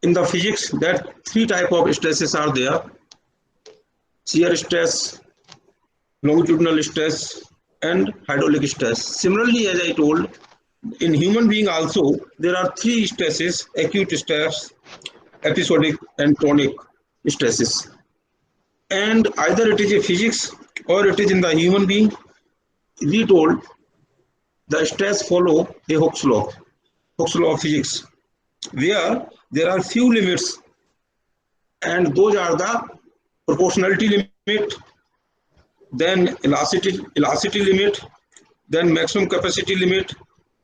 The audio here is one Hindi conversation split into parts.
in the physics that three type of stresses are there: shear stress, longitudinal stress, and hydraulic stress. Similarly, as I told, in human being also there are three stresses: acute stress, episodic, and chronic stresses. And either it is a physics or it is in the human being. We told the stress follow a Hooke's law of physics, where there are few limits, and those are the proportionality limit, then elasticity limit, then maximum capacity limit,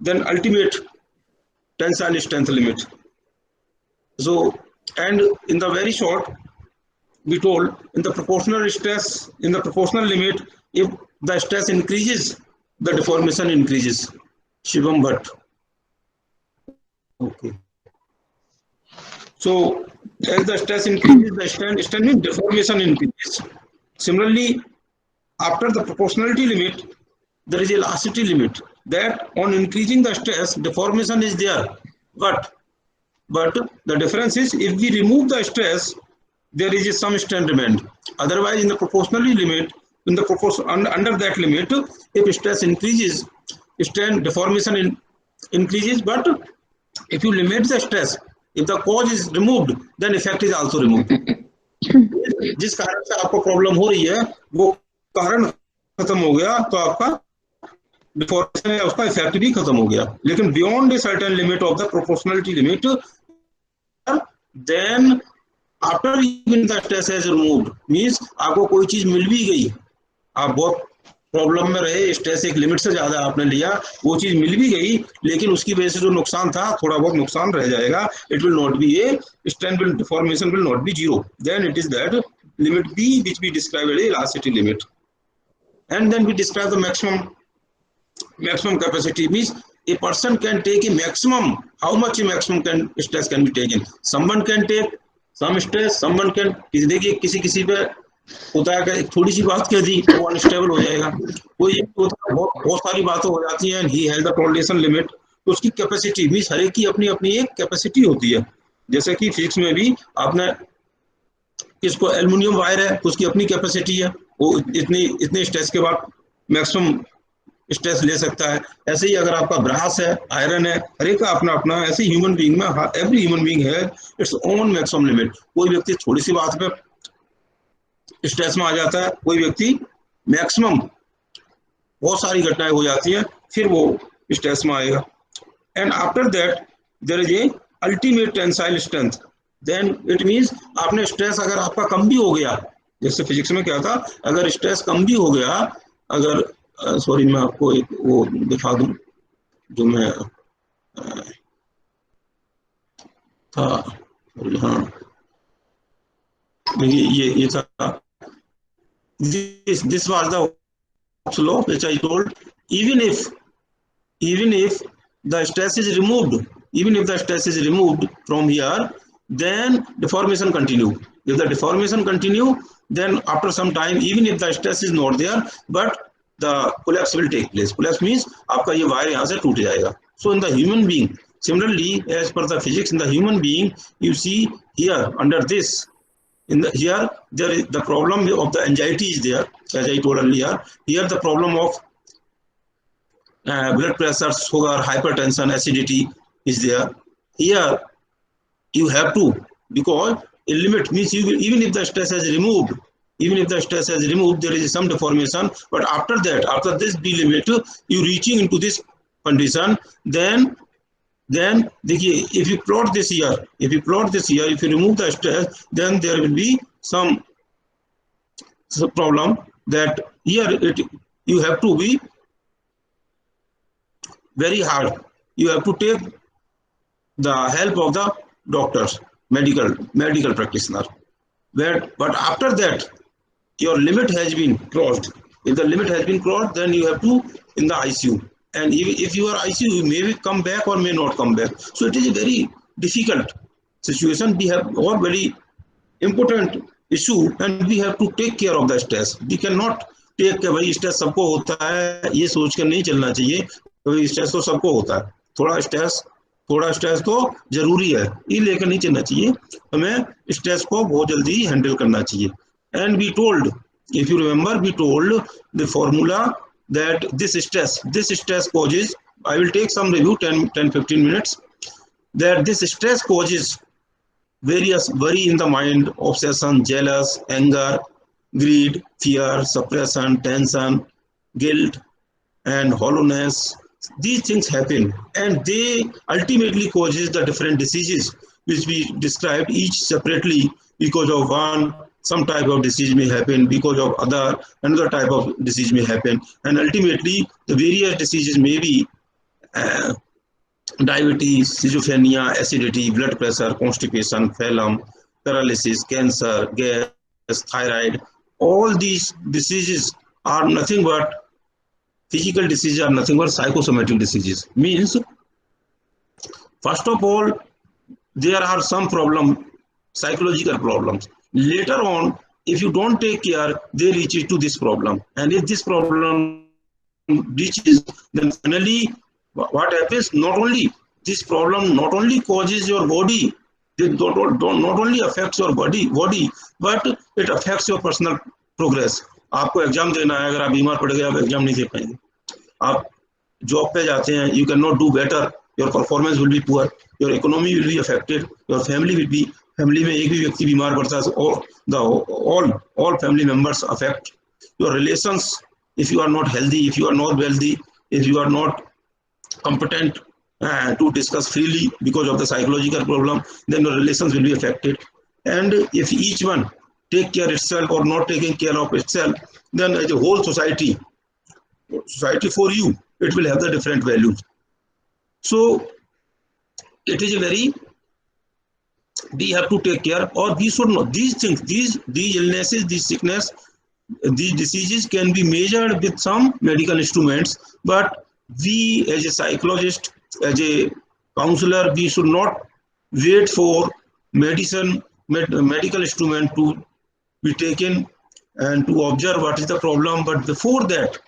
then ultimate tensile strength limit. So, and in the very short, we told in the proportional stress, in the proportional limit, if the stress increases, the deformation increases. Shivam Bhatt. Okay. So, as the stress increases, the strength means deformation increases. Similarly, after the proportionality limit, there is elasticity limit, that on increasing the stress, deformation is there. But the difference is, if we remove the stress, there is some strength remained. Otherwise, in the proportionality limit, in the under that limit, if stress increases, strength deformation increases. But if you limit the stress, if the cause is removed, then effect is also removed. जिस कारण से आपको प्रॉब्लम हो रही है, वो कारण खत्म हो गया, तो आपका डिफॉर्मेशन है, उसका इफेक्ट भी खत्म हो गया. लेकिन beyond a certain limit of the proportionality limit, then after even the stress is removed, means आपको कोई चीज मिल भी गई, आप बहुत प्रॉब्लम में रहे, स्ट्रेस एक लिमिट से ज्यादा आपने लिया, वो चीज मिल भी गई, लेकिन उसकी वजह से जो नुकसान था, थोड़ा बहुत नुकसान रह जाएगा. It will not be a strength will deformation will not be zero. Then it is that limit B which we describe as elasticity limit. And then we describe the maximum capacity, means a person can take a maximum. How much a maximum stress can be taken? Someone can take some stress, someone can, देखिए किसी पे होता है कि थोड़ी सी बात कह दी तो वो अनस्टेबल हो जाएगा, कोई बहुत सारी बातें हो जाती हैं, he has the toleration limit. तो उसकी कैपेसिटी मीन्स हर एक की अपनी अपनी एक कैपेसिटी होती है. जैसे कि फिजिक्स में भी आपने इसको एल्युमिनियम वायर है, उसकी अपनी कैपेसिटी है, वो इतने स्ट्रेस के बाद मैक्सिमम स्ट्रेस ले सकता है. ऐसे ही अगर आपका ब्रास है, आयरन है, हर एक का अपना अपना. ऐसे ह्यूमन बीइंग में एवरी ह्यूमन बीइंग है इट्स ओन मैक्सिमम लिमिट. कोई व्यक्ति थोड़ी सी बात पे स्ट्रेस में आ जाता है, कोई व्यक्ति मैक्सिमम बहुत सारी घटनाएं हो जाती हैं, फिर वो स्ट्रेस में आएगा. And after that there is a ultimate tensile strength. Then it means आपने स्ट्रेस अगर आपका कम भी हो गया, जैसे फिजिक्स में क्या था, अगर स्ट्रेस कम भी हो गया, अगर सॉरी मैं आपको एक वो दिखा दूं जो मैं था, हाँ ये था, this was the Hooke's law which I told. Even if the stress is removed, from here, then deformation continue. If the deformation continue, then after some time, even if the stress is not there, but the collapse will take place. Collapse means आपका ये वायर यहाँ से टूट जाएगा. So in the human being, similarly as per the physics, in the human being, you see here under this, here there is the problem of the anxiety is there, as I told earlier. Here the problem of blood pressure, sugar, hypertension, acidity is there. Here you have to, because a limit means you will, even if the stress has removed, there is some deformation, but after that, after this B limit, you reaching into this condition, then देखिए, if you plot this here, if you remove the stress, then there will be some problem that here you have to be very hard. You have to take the help of the doctors, medical practitioner. But after that, your limit has been crossed. If the limit has been crossed, then you have to in the ICU. And if you are ICU, you may come back or may not come back. So it is a very difficult situation. We have a very important issue, and we have to take care of the stress. We cannot take के भाई स्ट्रेस सबको होता है, ये सोच कर नहीं चलना चाहिए. भाई स्ट्रेस तो सबको होता है, थोड़ा स्ट्रेस थोड़ा स्ट्रेस तो जरूरी है, ये लेकर नहीं चलना चाहिए, हमें स्ट्रेस को बहुत जल्दी हैंडल करना चाहिए. And we told, if you remember, we told the formula that this stress causes, I will take some review 10-15 minutes, that this stress causes various worry in the mind, obsession, jealous, anger, greed, fear, suppression, tension, guilt, and hollowness. These things happen and they ultimately causes the different diseases which we described each separately. Because of one, some type of disease may happen, because of another type of disease may happen, and ultimately the various diseases may be uh, diabetes, schizophrenia, acidity, blood pressure, constipation, phlegm, paralysis, cancer, gas, thyroid. All these diseases are nothing but physical diseases, are nothing but psychosomatic diseases. Means, first of all, there are some psychological problems. Later on, if you don't take care, they reach to this problem. And if this problem reaches, then finally, what happens? Not only this problem not only causes your body, it not only affects your body, but it affects your personal progress. आपको एग्जाम देना है, अगर आप बीमार पड़ गए आप एग्जाम नहीं दे पाएंगे. आप जॉब पे जाते हैं, you cannot do better, your performance will be poor, your economy will be affected, your family will be, family में एक भी व्यक्ति बीमार पड़ता है, all family members affect. Your relations, if you are not healthy, if you are not wealthy, if you are not competent to discuss freely because of the psychological problem, then your relations will be affected. And if each one take care itself or not taking care of itself, then as a whole society for you, it will have the different values. So it is a very, we have to take care, or we should know these things, these illnesses, these sickness, these diseases can be measured with some medical instruments, but we as a psychologist, as a counselor, we should not wait for medical instrument to be taken and to observe what is the problem. But before that,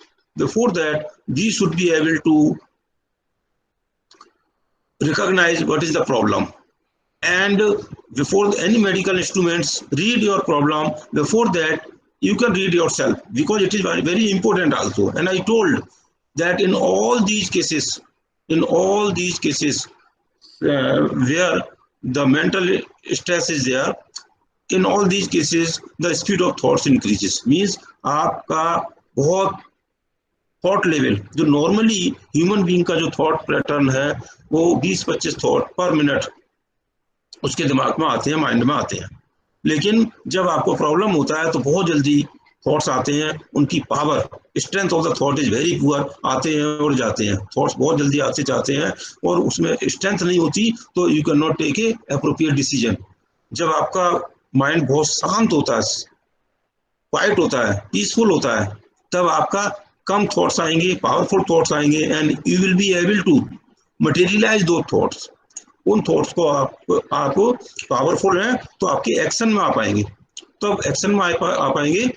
we should be able to recognize what is the problem. And before any medical instruments, read your problem. Before that, you can read yourself, because it is very, very important also. And I told that in all these cases, where the mental stress is there, in all these cases, the speed of thoughts increases. Means आपका बहुत थॉट लेवल, जो नॉर्मली ह्यूमन बीइंग का जो थॉट पैटर्न है, वो 20-25 थॉट पर मिनट उसके दिमाग में आते हैं, माइंड में आते हैं. लेकिन जब आपको प्रॉब्लम होता है तो बहुत जल्दी थॉट्स आते हैं, उनकी power, strength of the thought is very poor, आते हैं और जाते हैं, थॉट्स बहुत जल्दी आते जाते हैं, और उसमें स्ट्रेंथ नहीं होती तो you can not take a appropriate decision. जब आपका माइंड बहुत शांत होता है, क्वाइट होता है, पीसफुल होता है, तब आपका कम थॉट्स आएंगे, पावरफुल थॉट्स आएंगे, and you will be able to materialise दो थॉट्स. उन थॉट्स को आप पावरफुल हैं तो आपके एक्शन में आ पाएंगे, तो आप एक्शन में आ पाएंगे,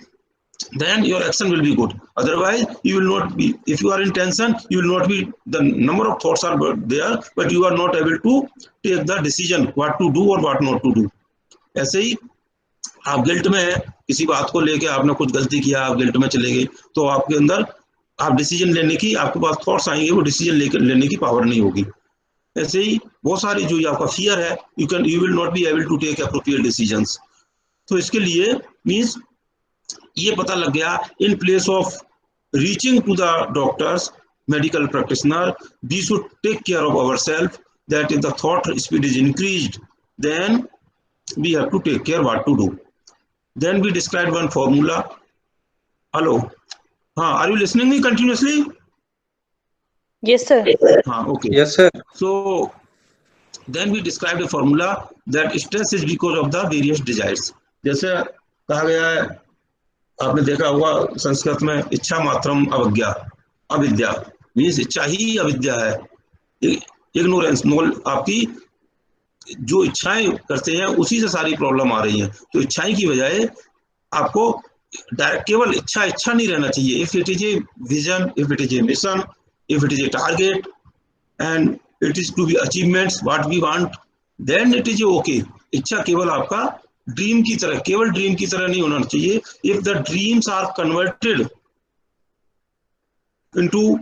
then your action will be good. Otherwise you will not be, if you are in tension, you will not be, the number of thoughts are there, but you are not able to take the decision what to do or what not to do. ऐसे ही आप गिल्ट में है, किसी बात को लेके आपने कुछ गलती किया, आप गिल्ट में चले गए, तो आपके अंदर आप डिसीजन लेने की, आपके पास थॉट्स आएंगे, वो डिसीजन लेने की पावर नहीं होगी. ऐसे ही बहुत सारी जो आपका फियर है, you will not be able to take appropriate decisions. तो इसके लिए मीन्स ये पता लग गया, in place of reaching to the doctors, medical practitioner, we should take care of our self, that if the thought speed is increased, then we have to take care what to do. Then we described one formula. Hello, are you listening me continuously? Yes sir. Okay. Yes sir. So then we described a formula that stress is because of the various desires. जैसे कहा गया है, आपने देखा होगा संस्कृत में, इच्छा मात्रम अवज्ञा, अविद्या, मीन्स इच्छा ही अविद्या है, इग्नोरेंस, आपकी जो इच्छाएं करते हैं उसी से सारी प्रॉब्लम आ रही है. तो इच्छाएं की बजाय आपको डायरेक्ट केवल इच्छा नहीं रहना चाहिए. If it is a vision, if it is A mission, if it is A target, and it is to be achievements what we want, then it is okay. इच्छा केवल आपका ड्रीम की तरह, केवल ड्रीम की तरह नहीं होना चाहिए. If the dreams are converted into,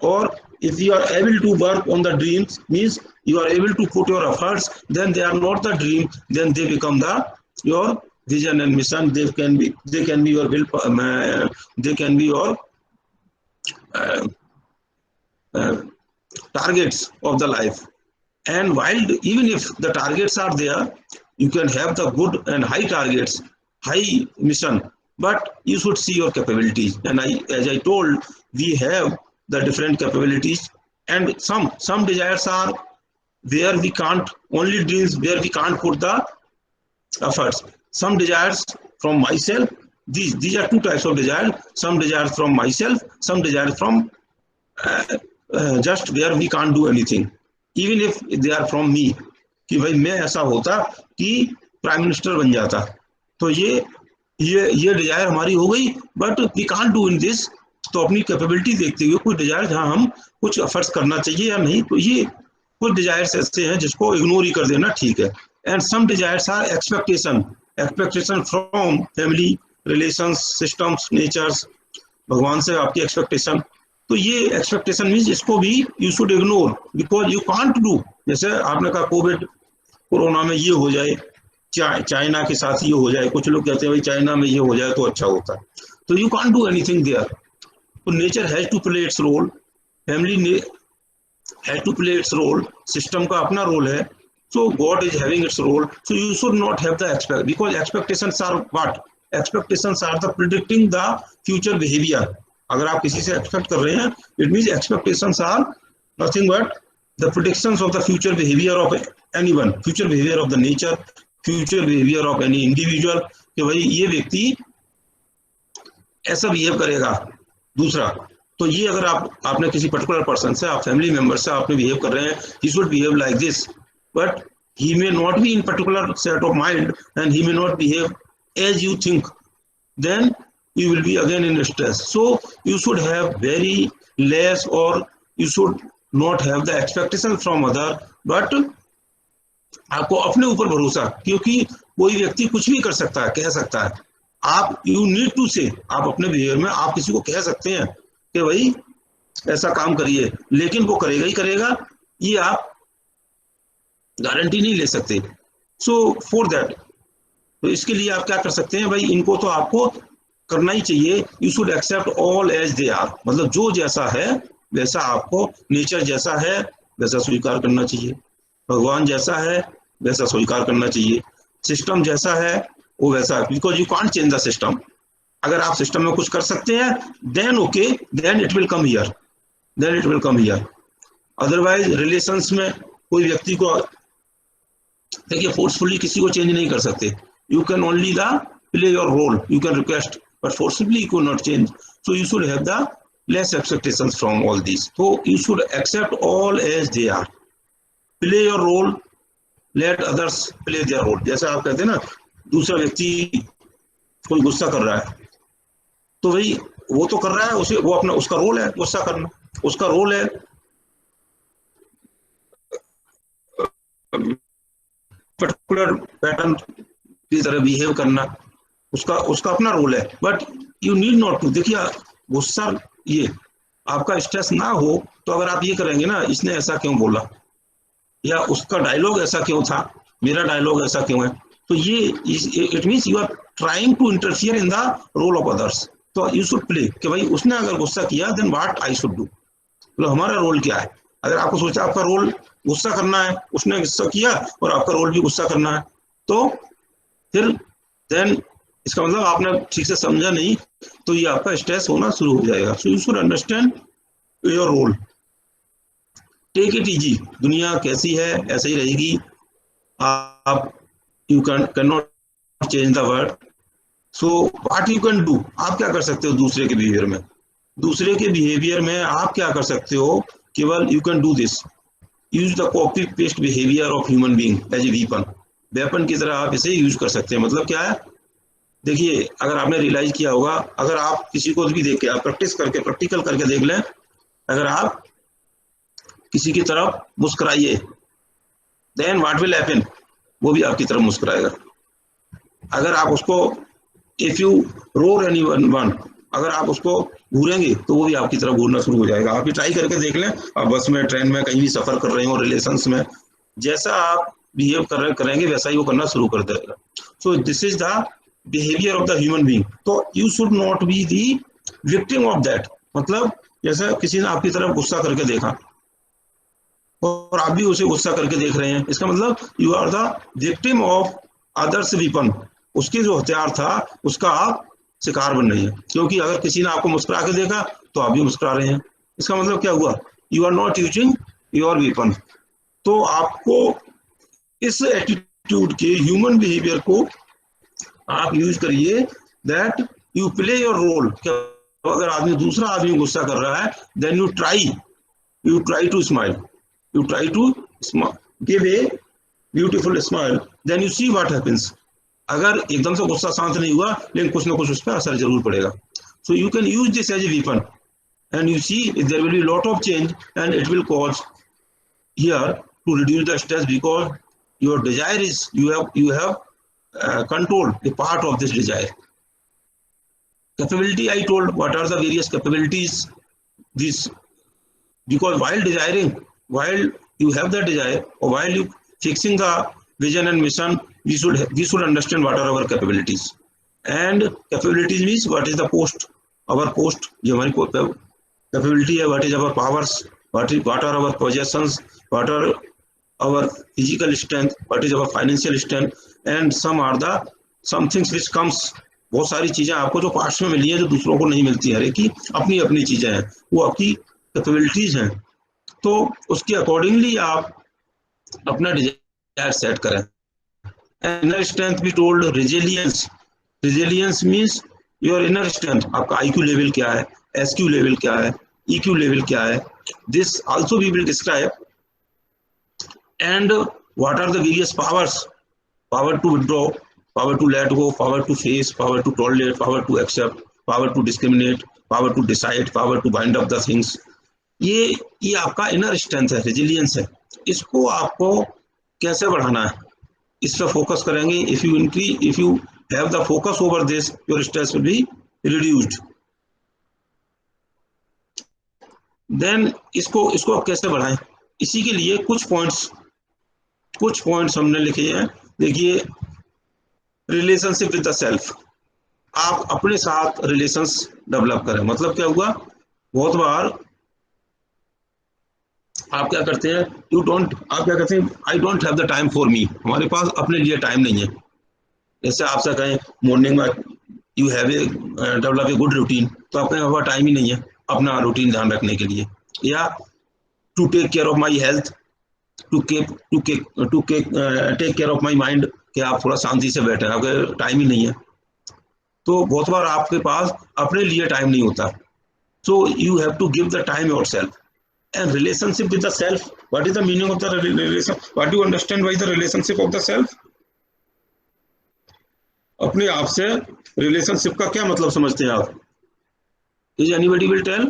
or if you are able to work on the dreams, means you are able to put your efforts, then they are not the dream, then they become the your vision and mission. They can be your will, they can be your targets of the life. And while even if the targets are there, you can have the good and high targets, high mission, but you should see your capabilities. And as I told, we have the different capabilities, and some desires are where we can't, only dreams where we can't put the efforts. Some desires from myself, these are two types of desires. Some desires from myself, some desires from just where we can't do anything, even if they are from me, कि भाई मैं ऐसा होता कि प्राइम मिनिस्टर बन जाता. तो ये डिजायर हमारी हो गई, but we can't do in this. तो अपनी कैपेबिलिटी देखते हुए कुछ डिजायर जहाँ हम कुछ एफर्ट्स करना चाहिए या नहीं, तो ये कुछ डिजायर्स ऐसे हैं जिसको इग्नोर ही कर देना ठीक है. And some desires are expectation from family, relations, systems, natures, भगवान से आपकी एक्सपेक्टेशन. तो ये एक्सपेक्टेशन मीन्स इसको भी you should ignore, because you can't do. जैसे आपने कहा कोविड, कोरोना में ये हो जाए, चाइना के साथ ये हो जाए, कुछ लोग कहते हैं भाई चाइना में ये हो जाए तो अच्छा होता है. तो you can't do anything there. तो nature has to play its role, family has to play its role, system का अपना रोल है. So god is having its role. So you should not have the expect, because expectations are what? Expectations are the predicting the future behaviour. अगर आप किसी से एक्सपेक्ट कर रहे हैं, it means expectations are nothing but the predictions of the future behaviour of anyone, future behaviour of the nature, future behaviour of any individual, कि भाई ये व्यक्ति ऐसा बिहेव करेगा. दूसरा, तो ये अगर आपने किसी पर्टिकुलर पर्सन से, आप फैमिली मेंबर से आपने बिहेव कर रहे हैं, he should behave like this, but he may not be in particular set of mind and he may not behave as you think, then you will be again in stress. So you should have very less, or you should not have the expectation from other, but आपको अपने ऊपर भरोसा, क्योंकि कोई व्यक्ति कुछ भी कर सकता है, कह सकता है. आप यू नीड टू से, आप अपने बिहेवियर में आप किसी को कह सकते हैं कि भाई ऐसा काम करिए, लेकिन वो करेगा ही करेगा, ये आप गारंटी नहीं ले सकते. सो फॉर दैट, तो इसके लिए आप क्या कर सकते हैं, भाई इनको तो आपको करना ही चाहिए. You should accept all as they are, मतलब जो जैसा है वैसा आपको, नेचर जैसा है वैसा स्वीकार करना चाहिए, भगवान जैसा है वैसा स्वीकार करना चाहिए, सिस्टम जैसा है वो वैसा, because you can't change the system. अगर आप सिस्टम में कुछ कर सकते हैं, then okay, then it will come here, then it will come here. Otherwise relations में कोई व्यक्ति को, देखिए, फोर्सफुली किसी को चेंज नहीं कर सकते. You can only the play your role, you can request, but forcibly you could not change. So you should have the less expectations from all these. So you should accept all as they are. Play your role, let others play their role. जैसे आप कहते हैं ना, दूसरा व्यक्ति कोई गुस्सा कर रहा है, तो भाई वो तो कर रहा है, उसे वो अपना, उसका रोल है गुस्सा करना, उसका रोल है पर्टिकुलर पैटर्न की तरह बिहेव करना, उसका अपना रोल है. But you need not to. देखिए, गुस्सा, ये आपका स्ट्रेस ना हो तो अगर आप ये करेंगे ना, इसने ऐसा क्यों बोला, या उसका डायलॉग ऐसा क्यों था, मेरा डायलॉग ऐसा क्यों है, तो ये it means you are trying to interfere in the role of others. तो यू शुड प्ले कि भाई उसने अगर गुस्सा किया, then what I should do, मतलब हमारा रोल क्या है. अगर आपको सोचा आपका रोल गुस्सा करना है, उसने गुस्सा किया और आपका रोल भी गुस्सा करना है, तो फिर देन इसका मतलब आपने ठीक से समझा नहीं, तो ये आपका स्ट्रेस होना शुरू हो जाएगा. So you should understand your role, take it easy. दुनिया कैसी है ऐसे ही रहेगी. आप you can not change the world. So what you can do, आप क्या कर सकते हो दूसरे के बिहेवियर में, दूसरे के बिहेवियर में आप क्या कर सकते हो, केवल you can do this, use the copy paste behaviour of human being as a weapon. Weapon की तरह आप इसे यूज कर सकते हैं. मतलब क्या है, देखिए, अगर आपने रियलाइज किया होगा, अगर आप किसी को भी देख के, आप प्रैक्टिकल करके देख लें, अगर आप किसी की तरफ मुस्कुराइए, देन व्हाट विल हैपन, वो भी आपकी तरफ मुस्कुराएगा। अगर आप उसको if you roar any one, अगर आप उसको घूरेंगे तो वो भी आपकी तरफ घूरना शुरू हो जाएगा। आप भी ट्राई करके देख लें, आप बस में, ट्रेन में, कहीं भी सफर कर रहे हो, रिलेशंस में, जैसा आप बिहेव करेंगे वैसा ही वो करना शुरू कर देगा। So this is the behaviour of the human being. तो you should not be the victim of that. मतलब जैसे किसी ने आपकी तरफ गुस्सा करके देखा और आप भी उसे गुस्सा करके देख रहे हैं, इसका मतलब you are the victim of others weapon. उसके जो हथियार था उसका आप शिकार बन रही है। क्योंकि अगर किसी ने आपको मुस्कुरा के देखा तो आप भी मुस्कुरा रहे हैं, इसका मतलब क्या हुआ, you are not using your weapon. तो आपको इस एटीट्यूड के, ह्यूमन बिहेवियर को आप यूज करिए, that you play your role. अगर आदमी, दूसरा आदमी गुस्सा कर रहा है, then you try to smile, you try to give a beautiful smile, then you see what happens। अगर एकदम से गुस्सा शांत नहीं हुआ, लेकिन कुछ ना कुछ उस पर असर जरूर पड़ेगा। So you can use this as a weapon and you see there will be a lot of change and it will cause here to reduce the stress, because your desire is, you have controlled the part of this desire. Capability, I told what are the various capabilities, this, because while desiring, while you have the desire, or while you fixing the vision and mission, we should understand what are our capabilities। and capabilities means what is the post, our post, जो हमारी capability है, what is our powers, what are our possessions, what are our physical strength, what is our financial strength, and some things which comes। बहुत सारी चीजें आपको जो पार्ट्स में मिली है, जो दूसरों को नहीं मिलती है, हर एक की अपनी अपनी चीजें हैं, वो आपकी कैपेबिलिटीज हैं। तो उसके अकॉर्डिंगली आप अपना डिजायर सेट करें। इनर स्ट्रेंथ भी told, resilience means your inner strength. आपका आईक्यू लेवल क्या है, एसक्यू लेवल क्या है, ईक्यू लेवल क्या है, this also we will describe. And what are the various powers, power to withdraw, power to let go, power to face, power to tolerate, power to accept, power to discriminate, power to decide, power to bind up the things. ये आपका इनर स्ट्रेंथ है, रेजिलियंस है। इसको आपको कैसे बढ़ाना है, इस पर फोकस करेंगे। If you have the focus over this, your stress will be reduced. Then इसको आप कैसे बढ़ाएं, इसी के लिए कुछ पॉइंट्स हमने लिखे हैं। देखिए, रिलेशनशिप विद द सेल्फ, आप अपने साथ रिलेशंस डेवलप करें। मतलब क्या हुआ, बहुत बार आप क्या करते हैं, आप क्या कहते हैं, आई don't have the time for me, हमारे पास अपने लिए टाइम नहीं है। जैसे आपसे कहें मॉर्निंग में you have develop a good routine, तो आपके पास टाइम ही नहीं है अपना रूटीन ध्यान रखने के लिए, या to take care of my health, to take care of my mind, कि आप थोड़ा शांति से बैठे, आपके टाइम ही नहीं है। तो बहुत बार आपके पास अपने लिए टाइम नहीं होता। So you have to give the time your self. And relationship with the self, what is the meaning of the relation, what do you understand by the relationship of the self? अपने आप से रिलेशनशिप का क्या मतलब समझते हैं आप? Is anybody will tell?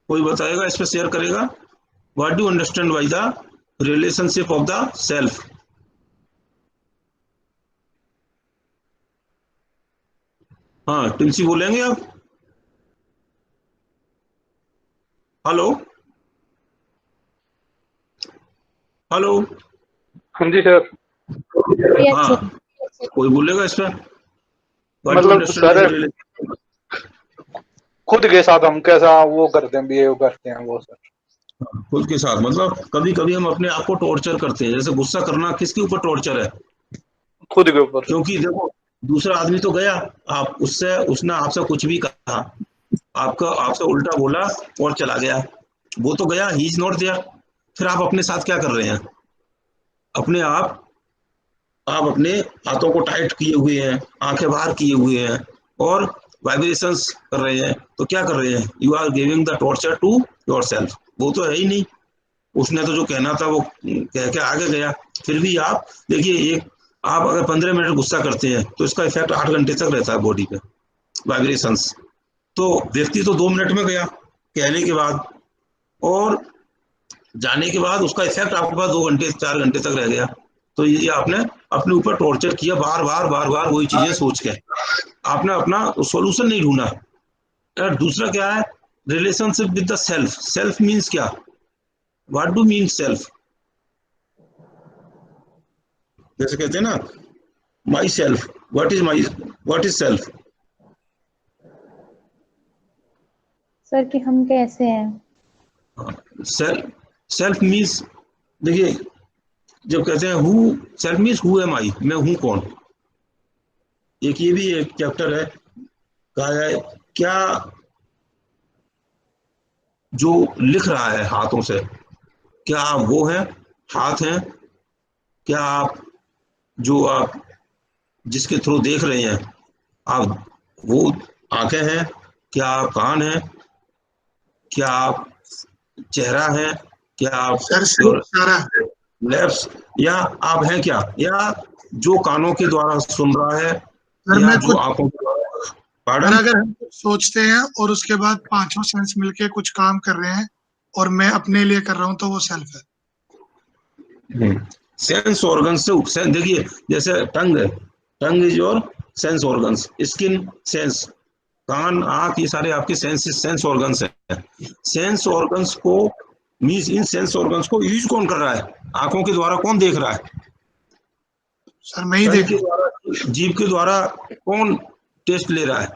कोई बताएगा, इस पे शेयर करेगा? What do you understand by the relationship of the self? हाँ, टिंसी बोलेंगे आप? हेलो हेलो, हाँ जी सर। हाँ, कोई बोलेगा इस पर? मतलब सर, खुद के साथ हम कैसा वो करते हैं, बिहेव करते हैं वो सर। खुद के साथ मतलब कभी कभी हम अपने आप को टॉर्चर करते हैं। जैसे गुस्सा करना किसके ऊपर टॉर्चर है? खुद के ऊपर। क्योंकि देखो, दूसरा आदमी तो गया, आप उसने आपसे कुछ भी कहा, आपसे उल्टा बोला और चला गया, वो तो गया, ही इज नॉट देयर। फिर आप अपने साथ क्या कर रहे हैं? आप अपने हाथों को टाइट किए हुए हैं, आंखें बाहर किए हुए हैं और वाइब्रेशंस कर रहे हैं। तो क्या कर रहे हैं? You are giving the torture to yourself. वो तो है ही नहीं, उसने तो जो कहना था वो कह के आगे गया। फिर भी आप देखिए, आप अगर 15 मिनट गुस्सा करते हैं तो इसका इफेक्ट 8 घंटे तक रहता है बॉडी पे, वाइब्रेशंस। तो व्यक्ति तो 2 मिनट में गया, कहने के बाद और जाने के बाद उसका इफेक्ट आपके पास 2 घंटे 4 घंटे तक रह गया, तो ये आपने अपने ऊपर टॉर्चर किया, बार बार वही चीजें सोच के आपने अपना सॉल्यूशन नहीं ढूंढा। और दूसरा क्या है, relationship with the self. Self means क्या, व्हाट डू मीन सेल्फ? जैसे कहते हैं ना my self, what is self? Sir कि हम कैसे हैं। सेल्फ मीन्स, देखिए जब कहते हैं who, self means who am I, मैं हूं कौन। एक ये भी एक चैप्टर है, कहा है क्या जो लिख रहा है हाथों से, क्या आप वो हैं, हाथ हैं? क्या आप जो आप जिसके थ्रू देख रहे हैं, आप वो आंखें हैं? क्या आप कान हैं? क्या आप चेहरा है? क्या आप लेफ्ट, या आप हैं क्या, या जो कानों के द्वारा सुन रहा है, या जो आंखों के द्वारा। पार्डन? अगर हम कुछ सोचते हैं और उसके बाद पांचों सेंस मिलके कुछ काम कर रहे हैं और मैं अपने लिए कर रहा हूं, तो वो सेल्फ है। सेंस ऑर्गन से देखिए, जैसे टंग है, tongue is your sense organs, skin sense, कान आंख ये सारे आपके सेंस ऑर्गन्स हैं। सेंस ऑर्गन्स को मींस इन सेंस ऑर्गन्स को यूज कौन कर रहा है? आंखों के द्वारा कौन देख रहा है? सर मैं ही देख रहा हूं। जीभ के द्वारा कौन टेस्ट ले रहा है?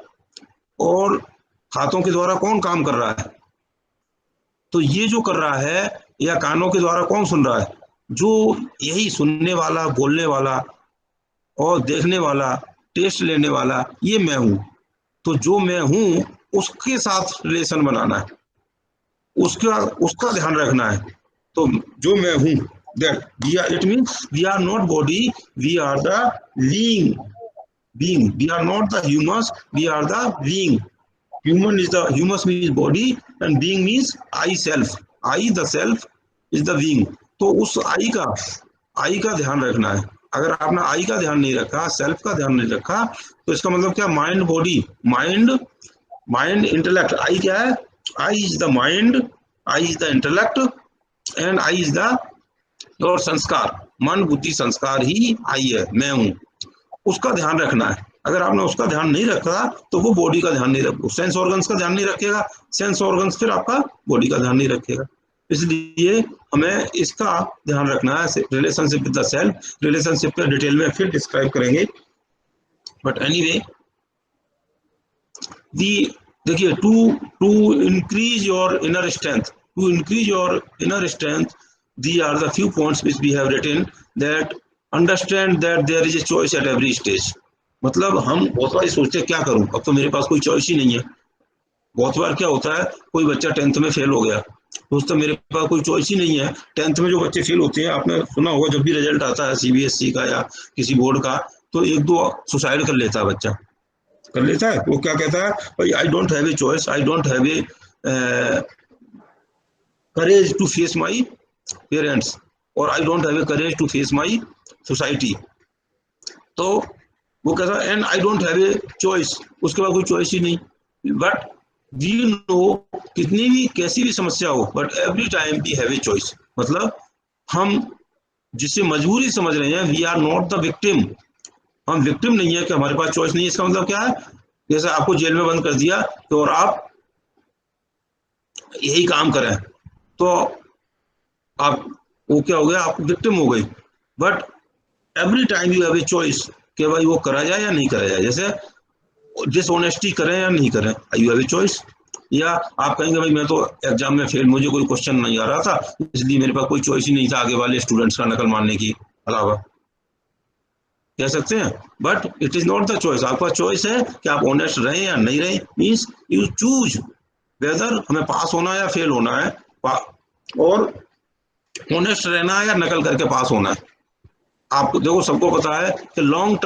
और हाथों के द्वारा कौन काम कर रहा है? तो ये जो कर रहा है, या कानों के द्वारा कौन सुन रहा है? जो यही सुनने वाला, बोलने वाला और देखने वाला, टेस्ट लेने वाला, ये मैं हूं। तो जो मैं हूं उसके साथ रिलेशन बनाना है, उसका ध्यान रखना है। तो जो मैं हूं, that we are, it means we are not body, we are the being, we are not the humans, we are the being. Humus means body and being means I self, I the self is the being. तो उस I का ध्यान रखना है। अगर आपने I का ध्यान नहीं रखा, सेल्फ का ध्यान नहीं रखा, तो इसका मतलब क्या, mind body, mind intellect, I क्या है? I is the mind, I is the intellect and I is the और संस्कार, मन बुद्धि संस्कार ही I है, मैं हूं। उसका ध्यान रखना है। अगर आपने उसका ध्यान नहीं रखा तो वो बॉडी का ध्यान नहीं रखेगा, सेंस ऑर्गन्स का ध्यान नहीं रखेगा, सेंस ऑर्गन्स फिर आपका बॉडी का ध्यान नहीं रखेगा। इसलिए हमें इसका ध्यान रखना है। Relationship with the self, relationship पे डिटेल में फिर डिस्क्राइब करेंगे, बट एनीवे देखिए, to increase your inner strength, these are the few points which we have written, that understand that there is a choice at every stage। मतलब हम बहुत बार सोचते हैं क्या करूं, अब तो मेरे पास कोई चॉइस ही नहीं है। बहुत बार क्या होता है, कोई बच्चा 10th में फेल हो गया, दोस्तों मेरे पास कोई चॉइस ही नहीं है। 10th में जो बच्चे फेल होते हैं, आपने सुना होगा जब भी रिजल्ट आता है CBSE का या किसी बोर्ड का, तो 1-2 सुसाइड कर लेता है, बच्चा कर लेता है। वो क्या कहता है, भाई I don't have a choice, I don't have a courage to face my parents, और I don't have a courage to face my society. तो वो कहता है and I don't have a choice, उसके बाद कोई चॉइस ही नहीं। बट वी नो, कितनी भी कैसी भी समस्या हो, but every time we have a choice. मतलब हम जिसे मजबूरी समझ रहे हैं, we are not the victim, हम विक्टिम नहीं है कि हमारे पास चॉइस नहीं है। इसका मतलब क्या है, जैसे आपको जेल में बंद कर दिया तो और आप यही काम करें, तो आप वो क्या हो गया, आप विक्टिम हो गई। But every time you have a choice कि भाई वो करा जाए या नहीं करा जाए। जैसे डिसऑनेस्टी करें या नहीं करें, यू हैव ए चॉइस। या आप कहेंगे भाई मैं तो एग्जाम में फेल, मुझे कोई क्वेश्चन नहीं आ रहा था, इसलिए मेरे पास कोई चॉइस ही नहीं था आगे वाले स्टूडेंट्स का नकल मारने की अलावा, कह सकते हैं। But it is not the choice. आपका चॉइस है कि आप ऑनेस्ट रहें या नहीं रहें, मीन्स यू चूज वेदर हमें पास होना है या फेल होना है, और ऑनेस्ट रहना है या नकल करके पास होना है। आपको देखो, सबको पता है कि लॉन्ग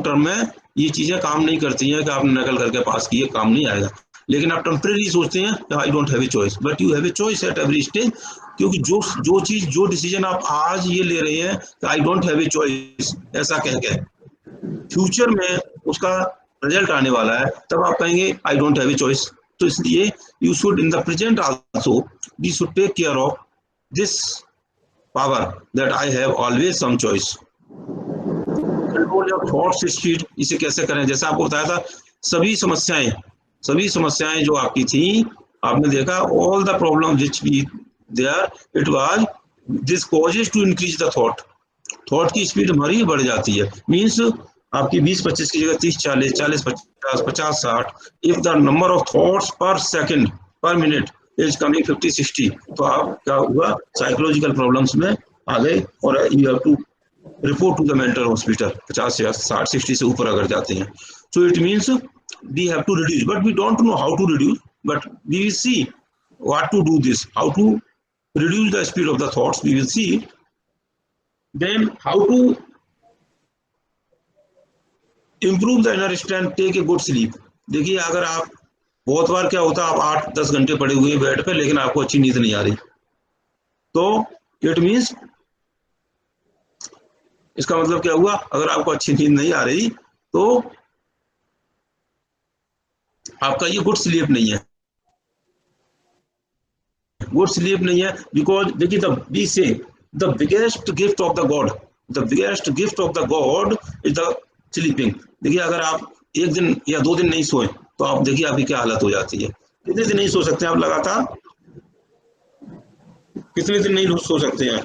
टर्म में ये चीजें काम नहीं करती हैं कि आपने नकल करके पास किए, काम नहीं आएगा। लेकिन आप टेम्परेरी सोचते हैं कि आई don't have a choice, but you have a choice at every stage. क्योंकि जो डिसीजन आप आज ये ले रहे हैं कि आई डोंट हैव ए चॉइस ऐसा कह के, फ्यूचर में उसका रिजल्ट आने वाला है, तब आप कहेंगे I don't have a choice. तो इसलिए you should in the present also we should take care of this power that I have always some choice. Control your thoughts speed, इसे कैसे करें? जैसे आपको बताया था, सभी समस्याएं जो आपकी थी, आपने देखा all the problem which be there, it was this causes to increase the thought की स्पीड हमारी बढ़ जाती है। मीन्स आपकी 20-25 की जगह 30-40, 40-50, 50-60, if the number of thoughts per second per minute is coming 50-60, तो आप क्या हुआ, साइकोलॉजिकल प्रॉब्लम्स में आ गए और you have to report to the mental hospital. 50 या 60-60 से ऊपर अगर जाते हैं, so it means we have to reduce, but we don't know how to reduce, but we will see what to do this, how to reduce the speed of the thoughts, we will see. Then how to improve the inner strength, take a good sleep. देखिए, अगर आप बहुत बार क्या होता है, आप 8-10 घंटे पड़े हुए हैं बेड पे, लेकिन आपको अच्छी नींद नहीं आ रही, तो इट मीन्स इसका मतलब क्या हुआ, अगर आपको अच्छी नींद नहीं आ रही तो आपका ये गुड स्लीप नहीं है, गुड स्लीप नहीं है। बिकॉज देखिए, वी से the biggest gift of the God, the biggest gift of the God is the sleeping. देखिए, अगर आप 1 दिन या 2 दिन नहीं सोए तो आप देखिए आपकी क्या हालत हो जाती है। कितने दिन नहीं सो सकते हैं आप लगातार? कितने दिन नहीं सो सकते हैं?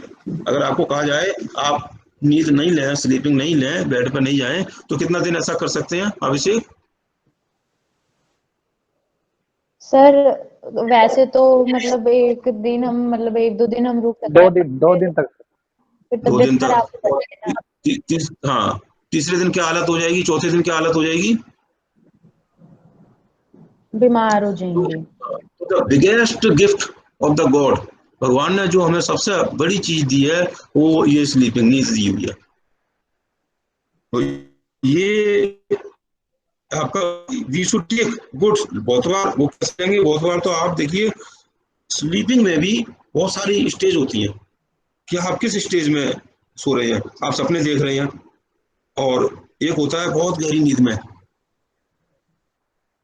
अगर आपको कहा जाए आप नींद नहीं लें, स्लीपिंग नहीं लें, बेड पर नहीं जाएं, तो कितना दिन ऐसा कर सकते हैं अभिषेक? सर वैसे तो मतलब 1 दिन हम, मतलब 1-2 दिन हम रुक सकते हैं, 2 दिन तक। फिर 2 दिन तबीयत तक। खराब हो जाएगी ना। हाँ, तीसरे दिन क्या हालत हो जाएगी? चौथे दिन क्या हालत हो जाएगी? बीमार हो जाएंगे। The biggest gift of the God, भगवान ने जो हमें सबसे बड़ी चीज दी है वो ये स्लीपिंग, नींद दी हुई है। तो ये आपका वी शुड टेक गुड, बहुत बार वो कहेंगे, बहुत बार तो आप देखिए स्लीपिंग में भी बहुत सारी स्टेज होती हैं कि आप किस स्टेज में सो रहे हैं, आप सपने देख रहे हैं, और एक होता है बहुत गहरी नींद में,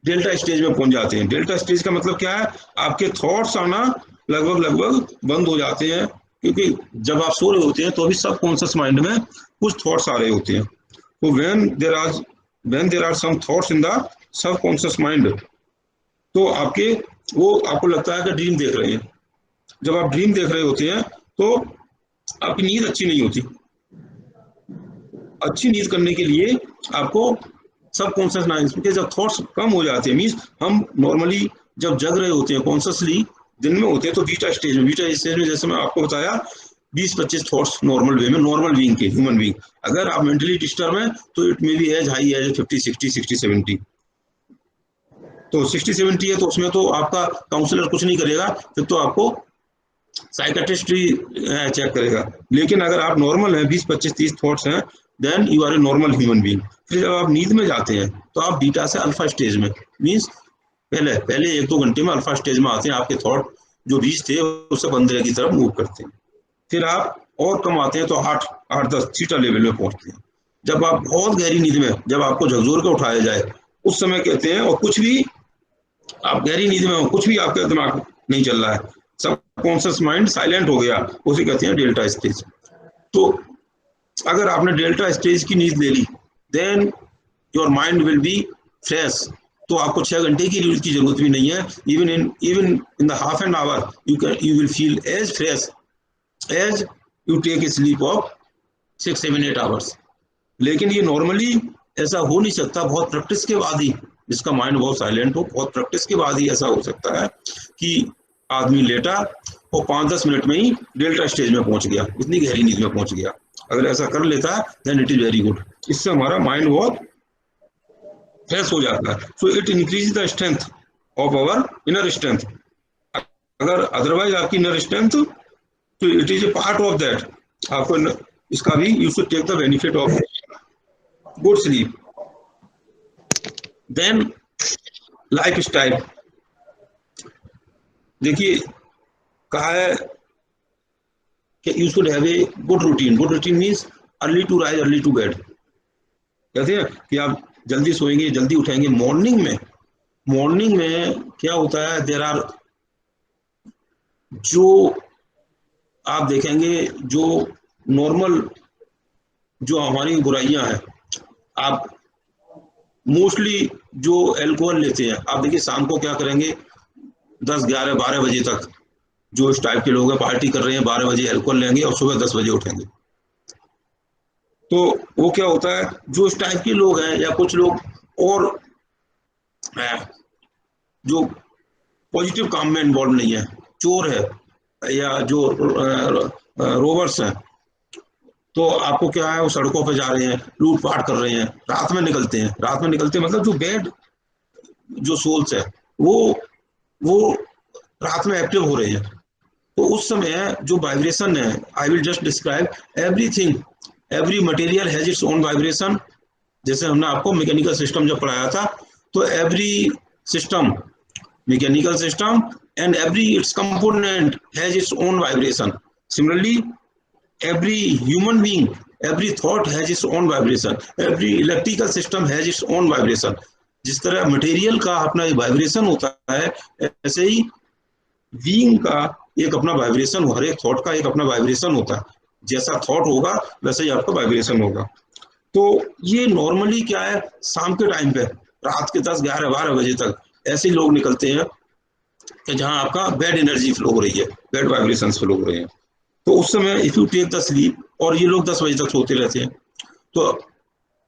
डेल्टा स्टेज में पहुंच जाते हैं। डेल्टा स्टेज का मतलब क्या है, आपके थॉट्स आना लगभग बंद हो जाते हैं, क्योंकि जब आप सो रहे होते हैं तो अभी सब कॉन्शियस माइंड में कुछ थॉट्स आ रहे होते हैं। तो when there are some thoughts in the subconscious mind, तो आपको लगता है कि ड्रीम देख रहे हैं। जब आप ड्रीम देख रहे होते हैं तो आपकी नींद अच्छी नहीं होती। अच्छी नींद करने के लिए आपको सबकॉन्शियस माइंड के जब थॉट्स कम हो जाते हैं, मीन्स हम नॉर्मली जब जग रहे होते हैं, कॉन्शियसली दिन में होते हैं, तो बीटा स्टेज में जैसे मैं आपको बताया 20-25 थॉट्स नॉर्मल वे में, नॉर्मल बीइंग के, ह्यूमन बीइंग। अगर आप मेंटली डिस्टर्ब हैं तो it may be as high as 50-60-60-70। तो 60-70 है तो उसमें तो आपका काउंसलर कुछ नहीं करेगा, फिर तो आपको साइकेट्रिस्ट ही चेक करेगा। लेकिन अगर आप नॉर्मल हैं, 20-25-30 थॉट्स हैं, then you are a normal human being. फिर जब आप नींद में जाते हैं तो आप बीटा से अल्फा स्टेज में, मीन्स पहले 1-2 घंटे में अल्फा स्टेज में आते हैं, आपके थॉट जो 20 थे उससे 15 की तरफ मूव करते हैं। फिर आप और कम आते हैं तो 8-10 थीटा लेवल में पहुंचते हैं। जब आप बहुत गहरी नींद में, जब आपको झकझोर के उठाया जाए, उस समय कहते हैं, और कुछ भी आप गहरी नींद में हो, कुछ भी आपका दिमाग नहीं चल रहा है, सब कॉन्शियस माइंड साइलेंट हो गया, उसे कहते हैं डेल्टा स्टेज। तो अगर आपने डेल्टा स्टेज की नींद ले ली, then your mind will be fresh. तो आपको 6 घंटे की नींद की जरूरत भी नहीं है। Even in the half an hour you will feel as fresh as you take a sleep of 6-7-8 hours. लेकिन ये नॉर्मली ऐसा हो नहीं सकता, बहुत प्रैक्टिस के बाद ही, जिसका माइंड बहुत साइलेंट हो, बहुत प्रैक्टिस के बाद ही ऐसा हो सकता है कि आदमी लेटा और 5-10 मिनट में ही डेल्टा स्टेज में पहुंच गया, इतनी गहरी नींद में पहुंच गया। अगर ऐसा कर लेता है then it is very good. इससे हमारा माइंड बहुत फ्रेश हो जाता है। So it increase the strength of our inner strength. अगर अदरवाइज आपकी इनर स्ट्रेंथ, तो it is a part of that. आपको इसका भी you should take the benefit of good sleep. Then life style, देखिए कहा है कि you should have a good routine. Good routine means early to rise early to bed. कहते हैं कि आप जल्दी सोएंगे, जल्दी उठेंगे। मॉर्निंग में क्या होता है, देयर आर, जो आप देखेंगे जो नॉर्मल जो हमारी बुराइयां हैं, आप मोस्टली जो एल्कोहल लेते हैं, आप देखिए शाम को क्या करेंगे, 10, 11, 12 बजे तक जो इस टाइप के लोग हैं पार्टी कर रहे हैं, 12 बजे एल्कोहल लेंगे और सुबह 10 बजे उठेंगे। तो वो क्या होता है, जो इस टाइप के लोग हैं या कुछ लोग और जो पॉजिटिव काम में इन्वॉल्व नहीं है, चोर है या जो रोवर्स हैं, तो आपको क्या है, वो सड़कों पे जा रहे हैं, लूटपाट कर रहे हैं, रात में निकलते हैं। रात में निकलते मतलब जो बैड जो सोल्स है वो रात में एक्टिव हो रहे हैं। तो उस समय जो वाइब्रेशन है, I will just describe everything, every material has its own vibration. जैसे हमने आपको मैकेनिकल सिस्टम जब पढ़ाया था, तो every system, mechanical system and every its component has its own vibration. Similarly, every human being, every thought has its own vibration. Every electrical system has its own vibration. जिस तरह मटेरियल का अपना वाइब्रेशन होता है, ऐसे ही बीइंग का एक अपना वाइब्रेशन, हर एक थॉट का एक अपना वाइब्रेशन होता है। जैसा थॉट होगा वैसे ही आपका वाइब्रेशन होगा। तो ये नॉर्मली क्या है, शाम के टाइम पे रात के 10, 11, 12 बजे तक ऐसे ही लोग निकलते हैं कि जहां आपका बैड एनर्जी फ्लो हो रही है, बैड वाइब्रेशंस फ्लो हो रहे हैं। तो उस समय if you take the sleep, और ये लोग 10 बजे तक सोते रहते हैं, तो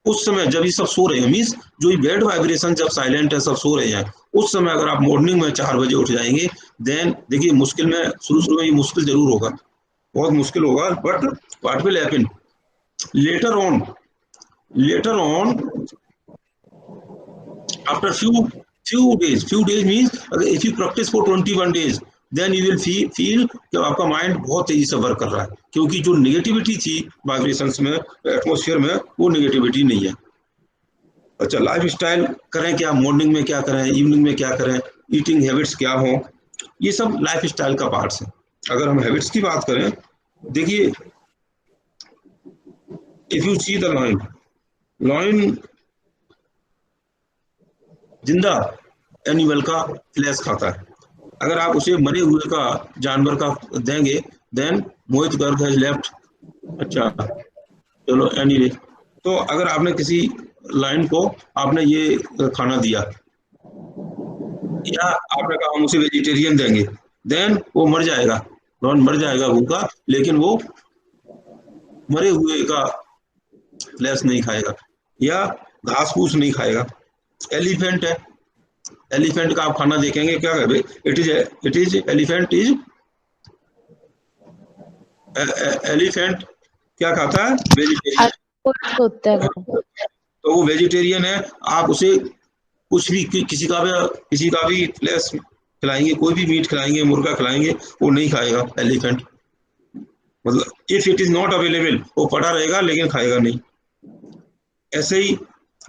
उस समय जब ये सब सो रहे हैं, मीन्स जो ये बैड वाइब्रेशन जब साइलेंट है, सब सो रहे हैं, उस समय अगर आप मॉर्निंग में 4 बजे उठ जाएंगे, देन देखिए मुश्किल में शुरू में ये मुश्किल जरूर होगा, बहुत मुश्किल होगा, but what will happen later on after few days means if you practice for 21 days, then you will feel कि आपका माइंड बहुत तेजी से वर्क कर रहा है, क्योंकि जो नेगेटिविटी थी वाइब्रेशंस में, एटमॉस्फेयर में, वो नेगेटिविटी नहीं है। अच्छा, लाइफ स्टाइल करें क्या, मॉर्निंग में क्या करें, इवनिंग में क्या करें, ईटिंग हैबिट्स क्या हो, ये सब लाइफ स्टाइल का पार्ट्स है। अगर हम हैबिट्स की बात करें, देखिए if you see the lion जिंदा एनिमल का फ्लैश खाता है। अगर आप उसे मरे हुए का जानवर का देंगे, then Mohit Garg has left. अच्छा चलो, एनीवे, तो अगर आपने किसी लाइन को आपने ये खाना दिया, या आपने कहा हम उसे वेजिटेरियन देंगे, देन वो मर जाएगा, मर जाएगा भूखा, लेकिन वो मरे हुए का फ्लैश नहीं खाएगा या घास फूस नहीं खाएगा। एलिफेंट है, एलिफेंट का आप खाना देखेंगे, क्या है, it is elephant is elephant क्या खाता है, वेजिटेरियन होता है। तो वो वेजिटेरियन है। आप उसे कुछ भी किसी का भी फ्लैश खिलाएंगे, कोई भी मीट खिलाएंगे, मुर्गा खिलाएंगे, वो नहीं खाएगा एलिफेंट। मतलब if it is not available, वो पड़ा रहेगा लेकिन खाएगा नहीं। ऐसे ही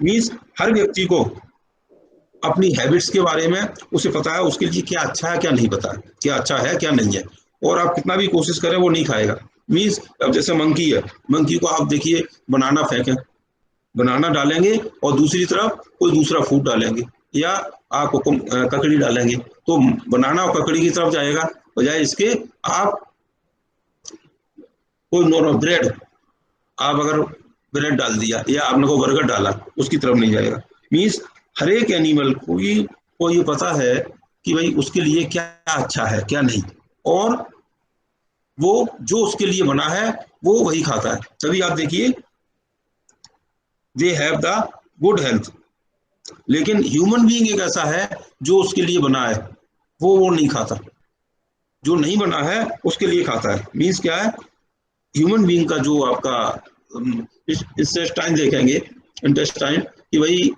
मीन्स हर व्यक्ति को अपनी हैबिट्स के बारे में उसे पता है, उसके लिए क्या अच्छा है क्या नहीं पता है, क्या अच्छा है क्या नहीं है, और आप कितना भी कोशिश करें वो नहीं खाएगा। मीन्स अब जैसे मंकी है, मंकी को आप देखिए बनाना फेंकें, बनाना डालेंगे और दूसरी तरफ कोई दूसरा फूड डालेंगे, या आप ककड़ी डालेंगे, तो बनाना और ककड़ी की तरफ जाएगा, बजाय इसके आप कोई नॉर्मल ब्रेड, आप अगर ब्रेड डाल दिया या आपने को बर्गर डाला, उसकी तरफ नहीं जाएगा। मीन्स हर एक एनिमल को ये पता है कि भाई उसके लिए क्या अच्छा है क्या नहीं, और वो जो उसके लिए बना है वो वही खाता है। तभी आप देखिए they have the good health. लेकिन ह्यूमन बीइंग एक ऐसा है जो उसके लिए बना है वो नहीं खाता, जो नहीं बना है उसके लिए खाता है। मीन्स क्या है, ह्यूमन बीइंग का जो आपका इंटेस्टाइन देखेंगे, इंटेस्टाइन कि भाई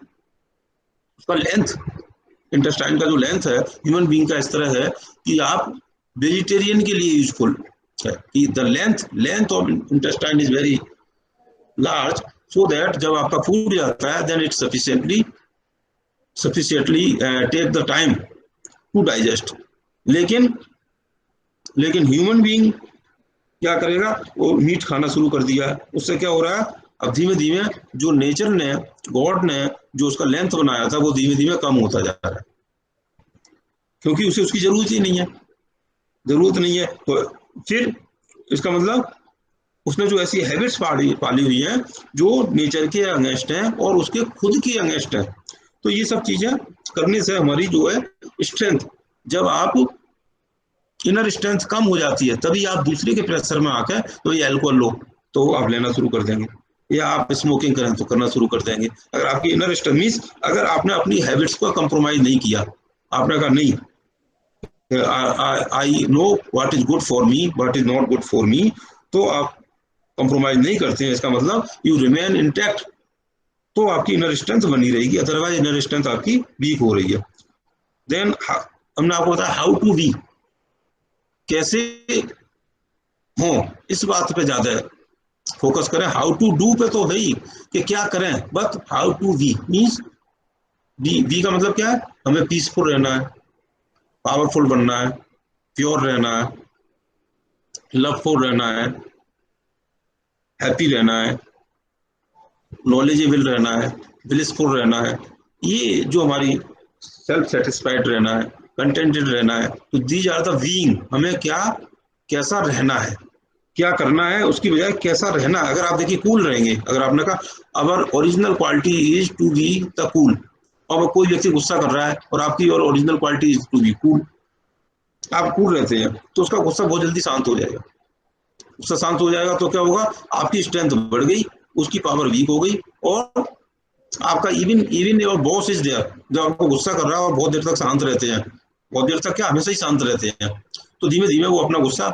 उसका लेंथ, इंटेस्टाइन का जो लेंथ है ह्यूमन बीइंग का इस तरह है कि आप वेजिटेरियन के लिए यूजफुल है कि the length of intestine is very large, so that जब आपका फूड जाता है then it sufficiently take the time to digest. लेकिन ह्यूमन बीइंग क्या करेगा, वो मीट खाना शुरू कर दिया, उससे क्या हो रहा है, अब धीमे धीमे जो नेचर ने, गॉड ने जो उसका लेंथ बनाया था वो धीमे धीमे कम होता जा रहा है। क्योंकि उसे उसकी जरूरत ही नहीं है, जरूरत नहीं है। तो फिर इसका मतलब उसने जो ऐसी हैबिट्स पाली हुई हैं जो नेचर के अगेंस्ट हैं और उसके खुद के अगेंस्ट हैं। तो ये सब चीजें करने से हमारी जो है स्ट्रेंथ, जब आप इनर स्ट्रेंथ कम हो जाती है तभी आप दूसरे के प्रेशर में आकर तो ये अल्कोहल लो तो आप लेना शुरू कर देंगे, या आप स्मोकिंग करें तो करना शुरू कर देंगे। अगर आपकी इनर स्ट्रेंथ मीन्स अगर आपने अपनी हैबिट्स को कंप्रोमाइज नहीं किया, आपने कहा नहीं I know what is good for me, what is not good for me, तो आप कंप्रोमाइज नहीं करते हैं, इसका मतलब यू रिमेन इंटैक्ट, तो आपकी इनर स्ट्रेंथ बनी रहेगी। अदरवाइज इनर स्ट्रेंथ आपकी वीक हो रही है। देन हमने आपको बताया हाउ टू बी, कैसे हो इस बात पे ज्यादा फोकस करें। हाउ टू डू पे तो है ही कि क्या करें, but how to be means be का मतलब क्या है, हमें पीसफुल रहना है, पावरफुल बनना है, प्योर रहना है, लवफुल रहना है, हैप्पी रहना है, नॉलेजेबल रहना है, ब्लिसफुल रहना है, ये जो हमारी सेल्फ सेटिस्फाइड रहना है, कंटेंटेड रहना है। तो दीज आर द बीइंग, हमें क्या कैसा रहना है, क्या करना है उसकी बजाय कैसा रहना। अगर आप देखिए कूल रहेंगे, अगर आपने कहा our original quality is to be the cool, अब कोई व्यक्ति गुस्सा कर रहा है और आपकी और original quality is to be cool, आप कूल रहते हैं तो उसका गुस्सा बहुत जल्दी शांत हो जाएगा। गुस्सा शांत हो जाएगा तो क्या होगा, आपकी स्ट्रेंथ बढ़ गई, उसकी पावर वीक हो गई, और आपका even your boss is there, जब आपको गुस्सा कर रहा है और बहुत देर तक शांत रहते हैं, बहुत देर तक क्या हमेशा ही शांत रहते हैं, तो धीमे धीमे वो अपना गुस्सा,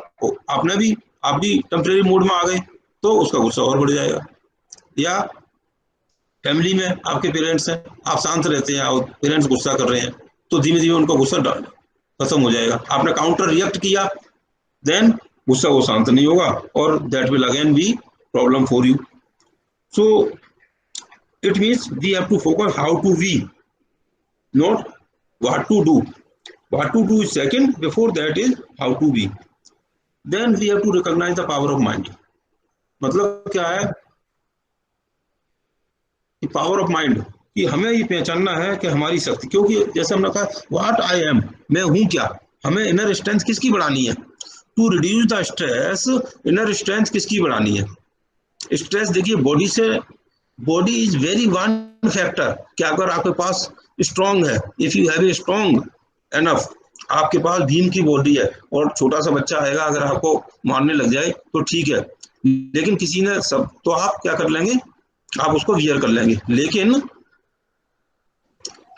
आप भी टेम्परेरी मूड में आ गए तो उसका गुस्सा और बढ़ जाएगा। या फैमिली में आपके पेरेंट्स हैं, आप शांत रहते हैं और पेरेंट्स गुस्सा कर रहे हैं तो धीमे धीमे उनका गुस्सा खत्म हो जाएगा। आपने काउंटर रिएक्ट किया, देन गुस्सा वो शांत नहीं होगा और that will again be problem for you. So it means we have to focus how to be, not what to do. What to do is second, before that is how to be. Then we have to recognize the power of mind. मतलब क्या है कि पावर ऑफ माइंड, कि हमें ये पहचानना है कि हमारी शक्ति, क्योंकि जैसे हमने कहा व्हाट आई एम, मैं हूं क्या, हमें इनर स्ट्रेंथ किसकी बढ़ानी है, to reduce the stress, inner strength किसकी बढ़ानी है। स्ट्रेस देखिए body is very one factor, कि अगर आपके पास स्ट्रांग है, if you have a strong enough, आपके पास भीम की बॉडी है और छोटा सा बच्चा आएगा अगर आपको मारने लग जाए तो ठीक है, लेकिन किसी ने सब तो आप क्या कर लेंगे, आप उसको वियर कर लेंगे। लेकिन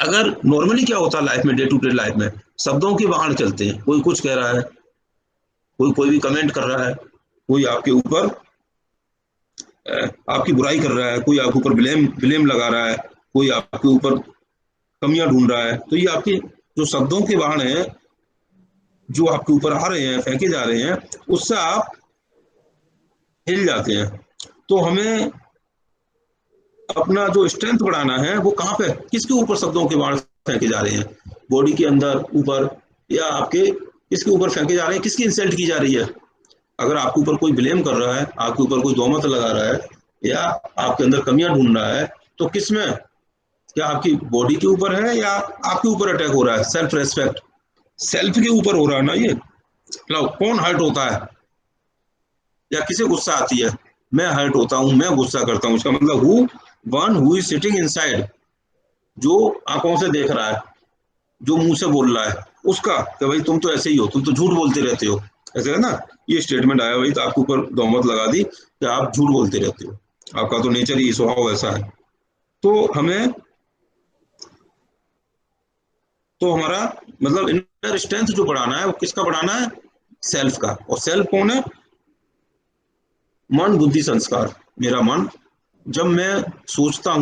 अगर नॉर्मली क्या होता है लाइफ में, डे टू डे लाइफ में शब्दों के बाहर चलते हैं, कोई कुछ कह रहा है, कोई भी कमेंट कर रहा है, कोई आपके ऊपर आपकी बुराई कर रहा है, कोई आपके ऊपर ब्लेम लगा रहा है, कोई आपके ऊपर कमियां ढूंढ रहा है, तो ये आपके जो शब्दों के बाण हैं जो आपके ऊपर आ रहे हैं, फेंके जा रहे हैं, उससे आप हिल जाते हैं। तो हमें अपना जो स्ट्रेंथ बढ़ाना है वो कहाँ पे, किसके ऊपर शब्दों के बाण फेंके जा रहे हैं, बॉडी के अंदर ऊपर, या आपके किसके ऊपर फेंके जा रहे हैं, किसकी इंसल्ट की जा रही है। अगर आपके ऊपर कोई ब्लेम कर रहा है, आपके ऊपर कोई तोहमत लगा रहा है, या आपके अंदर कमियां ढूंढ रहा है, तो किसमें, क्या आपकी बॉडी के ऊपर है या आपके ऊपर अटैक हो रहा है। सेल्फ रेस्पेक्ट, सेल्फ के ऊपर हो रहा है ना ये। कौन हर्ट होता है, या किसे गुस्सा आती है, मैं हर्ट होता हूं, मैं गुस्सा करता हूं, इसका मतलब हु इज सिटिंग इनसाइड, जो आंखों से देख रहा है, जो मुंह से बोल रहा है, उसका कि भाई तुम तो ऐसे ही हो, तुम तो झूठ बोलते रहते हो, ऐसे है ना, ये स्टेटमेंट आया भाई तो आपके ऊपर तोहमत लगा दी कि आप झूठ बोलते रहते हो, आपका तो नेचर ही स्वभाव ऐसा है। तो हमारा मतलब इनर स्ट्रेंथ जो बढ़ाना है वो किसका बढ़ाना है, सेल्फ का। और सेल्फ कौन है, मन बुद्धि संस्कार। मेरा मन, जब मैं सोच रहा